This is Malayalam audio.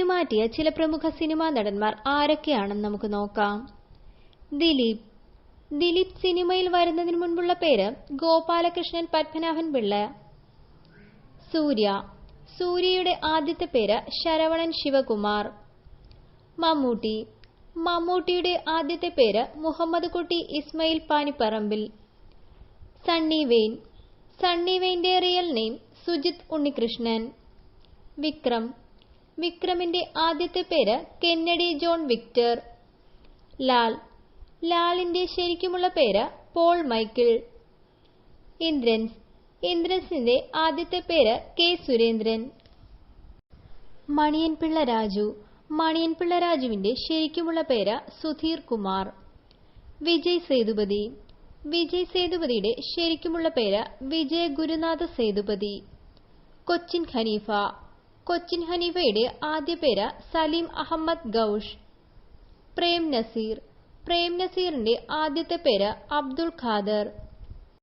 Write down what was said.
പേര് മാറ്റിയ ചില പ്രമുഖ സിനിമാ നടന്മാർ ആരൊക്കെയാണെന്ന് നമുക്ക് നോക്കാം. ദിലീപ് സിനിമയിൽ വരുന്നതിന് മുൻപുള്ള പേര് ഗോപാലകൃഷ്ണൻ പത്മനാഭൻ പിള്ള. സൂര്യയുടെ ആദ്യത്തെ പേര് ശരവണൻ ശിവകുമാർ. മമ്മൂട്ടിയുടെ ആദ്യത്തെ പേര് മുഹമ്മദ് കുട്ടി ഇസ്മയിൽ പാനിപ്പറമ്പിൽ. സണ്ണി വെയിന്റെ റിയൽ നെയിം സുജിത് ഉണ്ണികൃഷ്ണൻ. വിക്രമിന്റെ ആദ്യത്തെ പേര് കെന്നഡി ജോൺ വിക്ടർ. ലാലിന്റെ ശരിക്കുമുള്ള പേര് പോൾ മൈക്കിൾ. ഇന്ദ്രൻസിന്റെ ആദ്യത്തെ പേര് കെ സുരേന്ദ്രൻ. മണിയൻ പിള്ള രാജുവിന്റെ ശരിക്കുമുള്ള പേര് സുധീർ കുമാർ. വിജയ് സേതുപതിയുടെ ശരിക്കുമുള്ള പേര് വിജയ ഗുരുനാഥ സേതുപതി. കൊച്ചിൻ ഹനീഫയുടെ ആദ്യ പേര് സലീം അഹമ്മദ് ഗൌഷ്. പ്രേം നസീറിന്റെ ആദ്യത്തെ പേര് അബ്ദുൾ ഖാദർ.